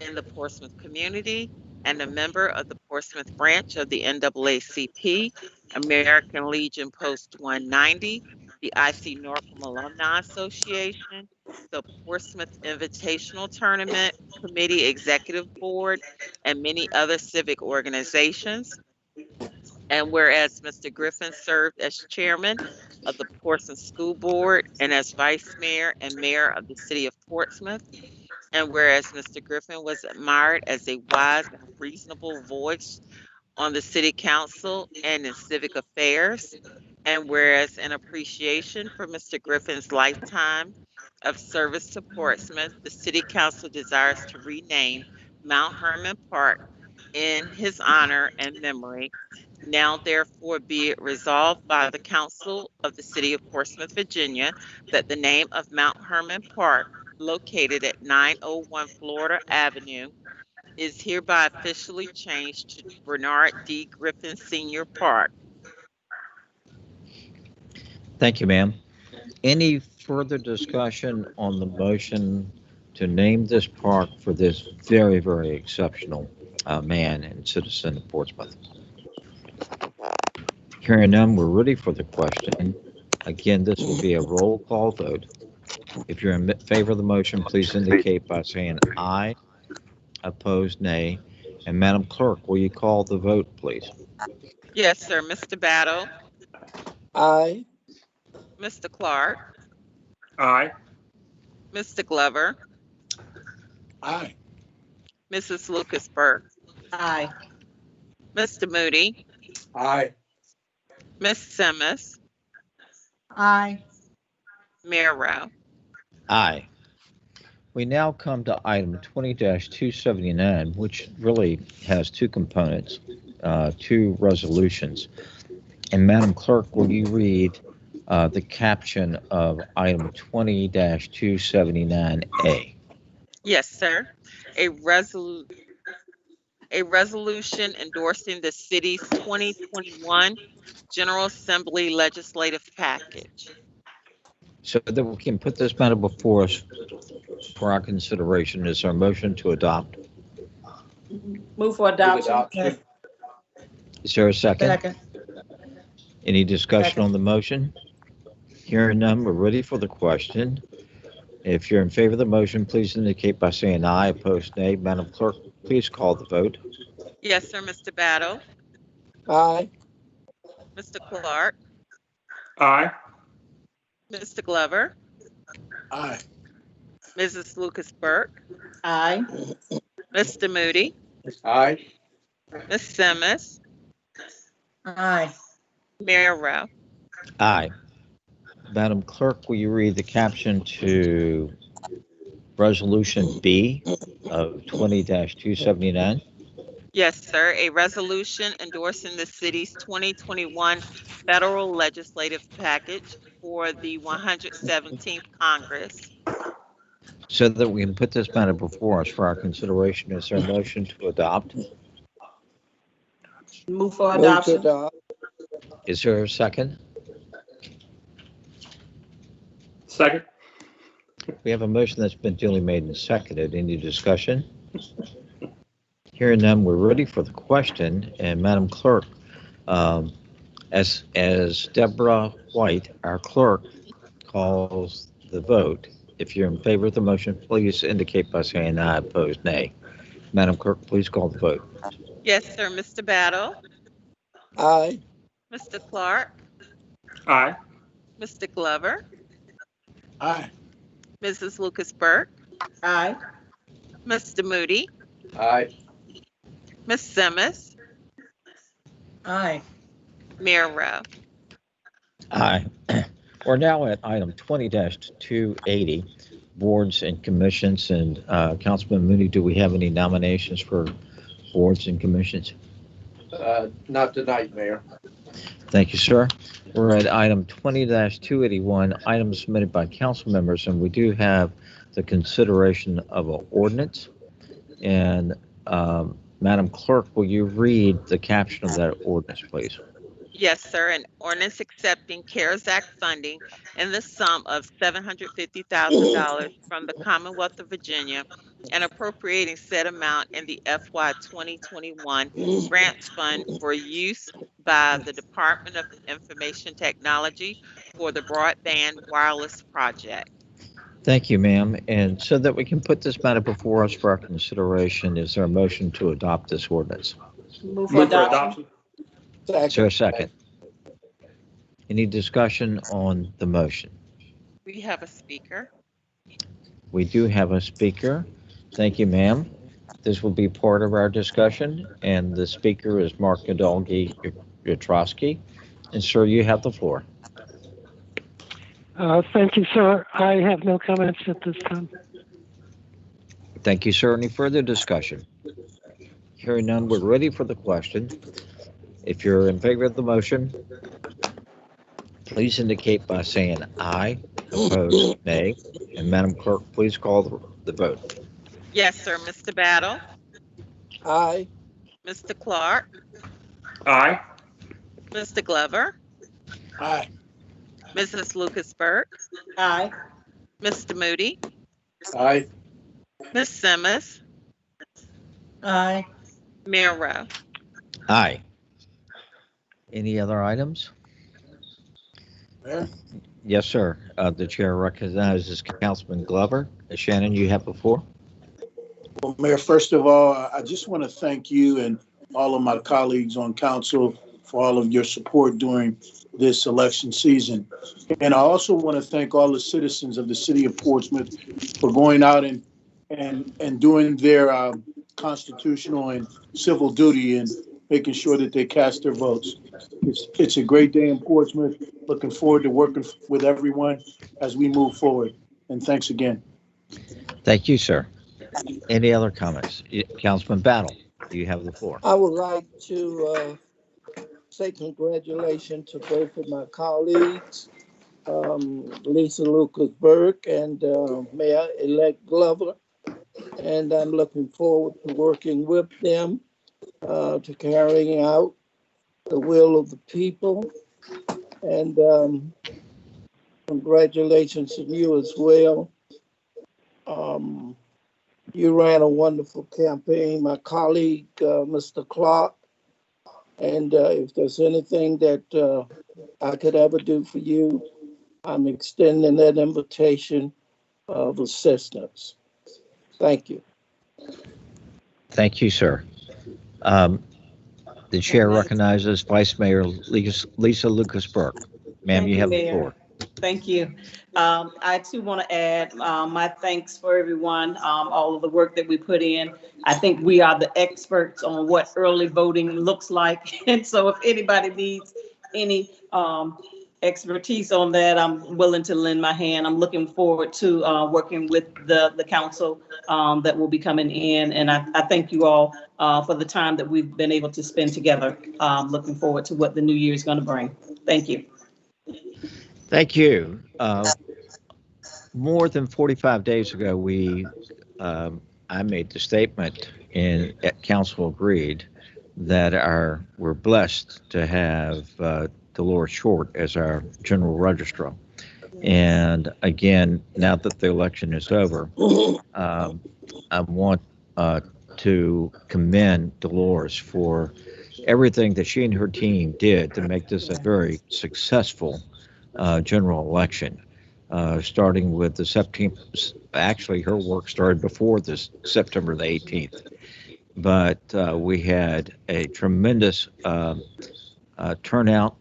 in the Portsmouth community and a member of the Portsmouth branch of the NAACP, American Legion Post 190, the IC Northam Alumni Association, the Portsmouth Invitational Tournament Committee Executive Board, and many other civic organizations. And whereas Mr. Griffin served as chairman of the Portsmouth School Board and as vice mayor and mayor of the city of Portsmouth. And whereas Mr. Griffin was admired as a wise and reasonable voice on the city council and in civic affairs. And whereas in appreciation for Mr. Griffin's lifetime of service to Portsmouth, the city council desires to rename Mount Hermon Park in his honor and memory. Now, therefore, be it resolved by the Council of the City of Portsmouth, Virginia, that the name of Mount Hermon Park, located at 901 Florida Avenue, is hereby officially changed to Bernard D. Griffin Sr. Park. Thank you, ma'am. Any further discussion on the motion to name this park for this very, very exceptional man and citizen of Portsmouth? Hearing none, we're ready for the question. Again, this will be a roll call vote. If you're in favor of the motion, please indicate by saying aye. Opposed, nay. And Madam Clerk, will you call the vote, please? Yes, sir. Mr. Battle. Aye. Mr. Clark. Aye. Mr. Glover. Aye. Mrs. Lucas Burke. Aye. Mr. Moody. Aye. Ms. Simmons. Aye. Mayor Rowe. Aye. We now come to item 20-279, which really has two components, two resolutions. And Madam Clerk, will you read the caption of item 20-279A? Yes, sir. A resolution endorsing the city's 2021 General Assembly legislative package. So that we can put this matter before us for our consideration. Is our motion to adopt? Move for adoption. Is there a second? Second. Any discussion Second. on the motion? Hearing none, we're ready for the question. If you're in favor of the motion, please indicate by saying aye. Opposed, nay. Madam Clerk, please call the vote. Yes, sir. Mr. Battle. Aye. Mr. Clark. Aye. Mr. Glover. Aye. Mrs. Lucas Burke. Aye. Mr. Moody. Aye. Ms. Simmons. Aye. Mayor Rowe. Aye. Madam Clerk, will you read the caption to Resolution B of 20-279? Yes, sir. A resolution endorsing the city's 2021 federal legislative package for the 117th Congress. So that we can put this matter before us for our consideration, is there a motion to adopt? Move for Move to adoption. adopt. Is there a second? Second. We have a motion that's been duly made and seconded. Any discussion? Hearing none, we're ready for the question. And Madam Clerk, as Deborah White, our clerk, calls the vote, if you're in favor of the motion, please indicate by saying aye, opposed nay. Madam Clerk, please call the vote. Yes, sir. Mr. Battle, Aye. Mr. Clark, Aye. Mr. Glover, Aye. Mrs. Lucas Burke, Aye. Mr. Moody, Aye. Ms. Simmons, Aye. Mayor Rowe. Aye. We're now at item 20-280, boards and commissions. And Councilman Mooney, do we have any nominations for boards and commissions? Not tonight, Mayor. Thank you, sir. We're at item 20-281, items submitted by council members, and we do have the consideration of an ordinance. And Madam Clerk, will you read the caption of that ordinance, please? Yes, sir. An ordinance accepting CARES Act funding in the sum of $750,000 from the Commonwealth of Virginia and appropriating said amount in the FY 2021 grants fund for use by the Department of Information Technology for the broadband wireless project. Thank you, ma'am. And so that we can put this matter before us for our consideration, is there a motion to adopt this ordinance? Move for adoption. Is there a second? Any discussion on the motion? We have a speaker. We do have a speaker. Thank you, ma'am. This will be part of our discussion, and the speaker is Mark Gadolgi-Yatrowski. And sir, you have the floor. Thank you, sir. I have no comments at this time. Thank you, sir. Any further discussion? Hearing none, we're ready for the question. If you're in favor of the motion, please indicate by saying aye, opposed, nay. And Madam Clerk, please call the vote. Yes, sir. Mr. Battle, Aye. Mr. Clark, Aye. Mr. Glover, Aye. Mrs. Lucas Burke, Aye. Mr. Moody, Aye. Ms. Simmons, Aye. Mayor Rowe. Aye. Any other items? Mayor? Yes, sir. The chair recognizes Councilman Glover. Shannon, you have the floor. Well, Mayor, first of all, I just want to thank you and all of my colleagues on council for all of your support during this election season. And I also want to thank all the citizens of the city of Portsmouth for going out and doing their constitutional and civil duty and making sure that they cast their votes. It's a great day in Portsmouth. Looking forward to working with everyone as we move forward. And thanks again. Thank you, sir. Any other comments? Councilman Battle, you have the floor. I would like to say congratulations to both of my colleagues, Lisa Lucas Burke and Mayor-elect Glover. And I'm looking forward to working with them to carrying out the will of the people. And congratulations to you as well. You ran a wonderful campaign, my colleague, Mr. Clark. And if there's anything that I could ever do for you, I'm extending that invitation of assistance. Thank you. Thank you, sir. The chair recognizes Vice Mayor Lisa Lucas Burke. Ma'am, you have the floor. Thank you. I too want to add my thanks for everyone, all of the work that we put in. I think we are the experts on what early voting looks like. And so if anybody needs any expertise on that, I'm willing to lend my hand. I'm looking forward to working with the council that will be coming in. And I thank you all for the time that we've been able to spend together. Looking forward to what the new year is going to bring. Thank you. Thank you. More than 45 days ago, I made the statement, and council agreed that we're blessed to have Dolores Short as our general registrar. And again, now that the election is over, I want to commend Dolores for everything that she and her team did to make this a very successful general election, starting with the September. Actually, her work started before this September the 18th, but we had a tremendous turnout,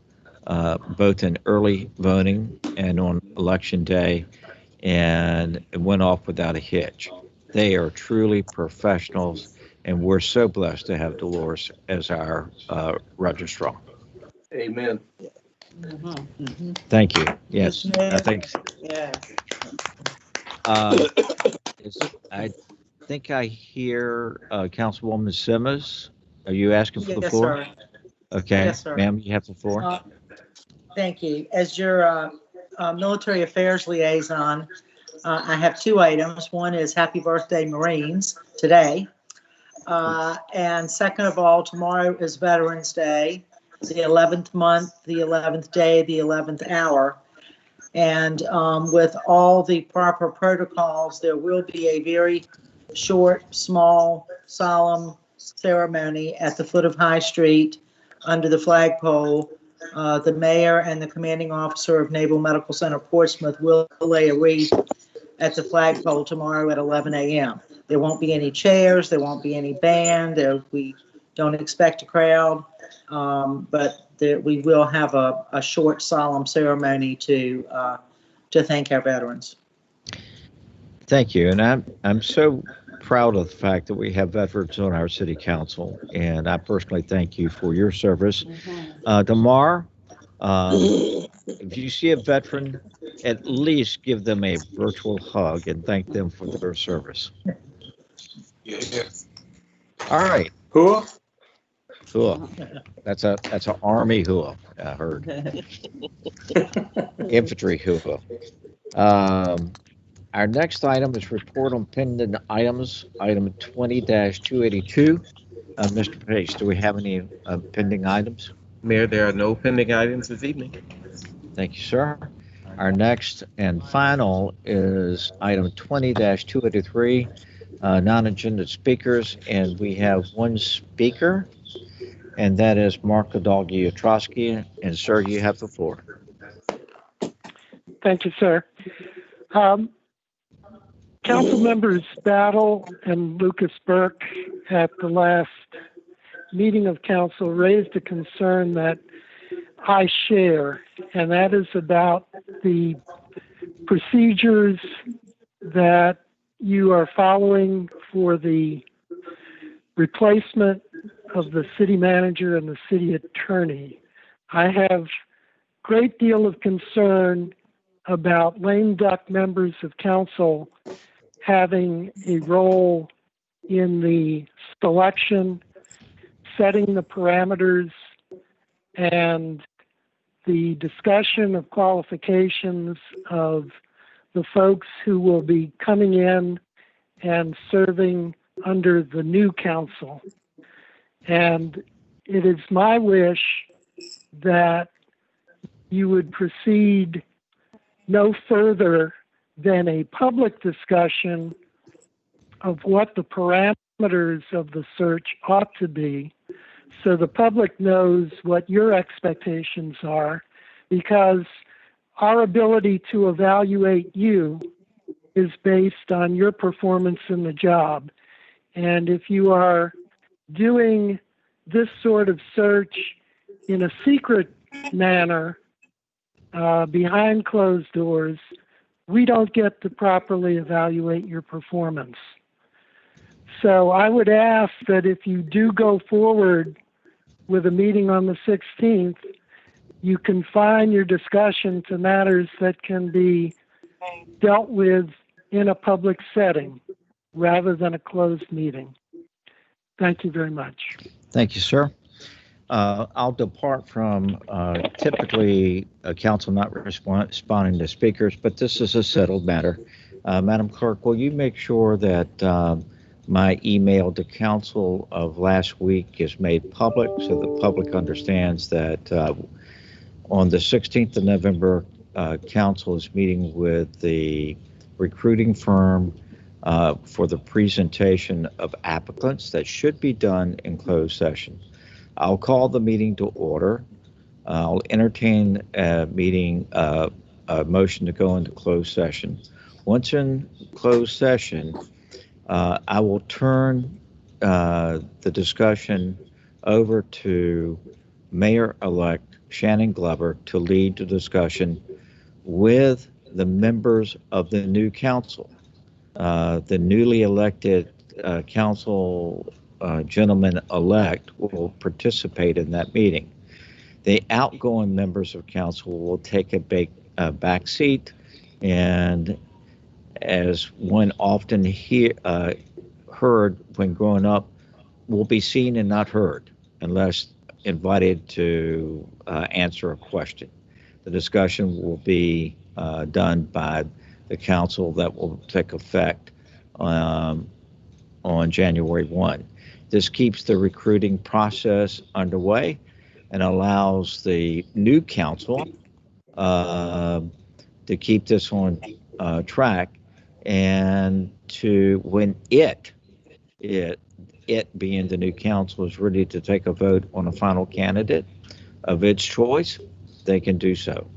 both in early voting and on election day, and it went off without a hitch. They are truly professionals, and we're so blessed to have Dolores as our registrar. Amen. Thank you. Yes, I think. Yes. I think I hear Councilwoman Simmons. Are you asking for the Yes, floor? sir. Okay, Yes, sir. ma'am, you have the floor. Thank you. As your military affairs liaison, I have two items. One is happy birthday, Marines, today. And second of all, tomorrow is Veterans Day, the 11th month, the 11th day, the 11th hour. And with all the proper protocols, there will be a very short, small, solemn ceremony at the foot of High Street under the flagpole. The mayor and the commanding officer of Naval Medical Center Portsmouth will lay a wreath at the flagpole tomorrow at 11 a.m. There won't be any chairs, there won't be any band, we don't expect a crowd, but we will have a short, solemn ceremony to thank our veterans. Thank you, and I'm so proud of the fact that we have veterans on our city council, and I personally thank you for your service. Damar, if you see a veteran, at least give them a virtual hug and thank them for their service. Yeah. All right. Who? Hua. That's an Army hua, I heard. Infantry hua. Our next item is report on pending items, item 20-282. Mr. Pace, do we have any pending items? Mayor, there are no pending items this evening. Thank you, sir. Our next and final is item 20-283, non-agenda speakers, and we have one speaker, and that is Mark Godalgi-Ostrowski. And sir, you have the floor. Thank you, sir. Council members Battle and Lucas Burke at the last meeting of council raised a concern that I share, and that is about the procedures that you are following for the replacement of the city manager and the city attorney. I have a great deal of concern about lame duck members of council having a role in the selection, setting the parameters, and the discussion of qualifications of the folks who will be coming in and serving under the new council. And it is my wish that you would proceed no further than a public discussion of what the parameters of the search ought to be, so the public knows what your expectations are, because our ability to evaluate you is based on your performance in the job. And if you are doing this sort of search in a secret manner, behind closed doors, we don't get to properly evaluate your performance. So I would ask that if you do go forward with a meeting on the 16th, you confine your discussion to matters that can be dealt with in a public setting rather than a closed meeting. Thank you very much. Thank you, sir. I'll depart from typically a council not responding to speakers, but this is a settled matter. Madam Clerk, will you make sure that my email to council of last week is made public so the public understands that on the 16th of November, council is meeting with the recruiting firm for the presentation of applicants that should be done in closed session. I'll call the meeting to order. I'll entertain a motion to go into closed session. Once in closed session, I will turn the discussion over to Mayor-elect Shannon Glover to lead the discussion with the members of the new council. The newly elected council gentleman-elect will participate in that meeting. The outgoing members of council will take a back seat, and as one often heard when growing up, will be seen and not heard unless invited to answer a question. The discussion will be done by the council that will take effect on January 1. This keeps the recruiting process underway and allows the new council to keep this on track, and to when it being the new council is ready to take a vote on a final candidate of its choice, they can do so.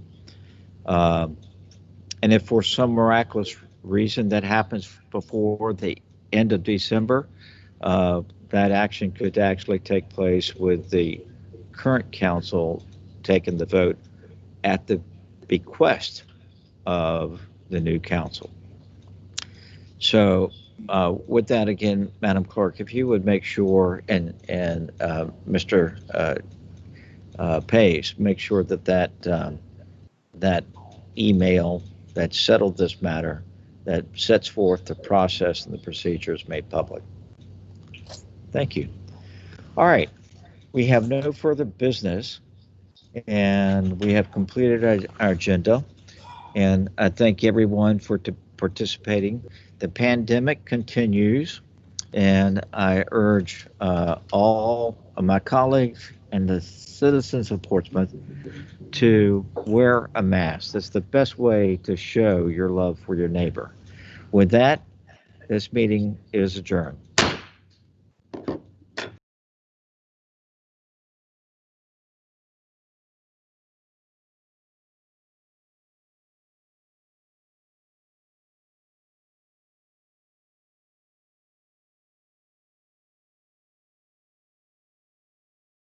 And if for some miraculous reason that happens before the end of December, that action could actually take place with the current council taking the vote at the bequest of the new council. So with that, again, Madam Clerk, if you would make sure, and Mr. Pace, make sure that that email that settled this matter, that sets forth the process and the procedures made public. Thank you. All right, we have no further business, and we have completed our agenda, and I thank everyone for participating. The pandemic continues, and I urge all of my colleagues and the citizens of Portsmouth to wear a mask. That's the best way to show your love for your neighbor. With that, this meeting is adjourned.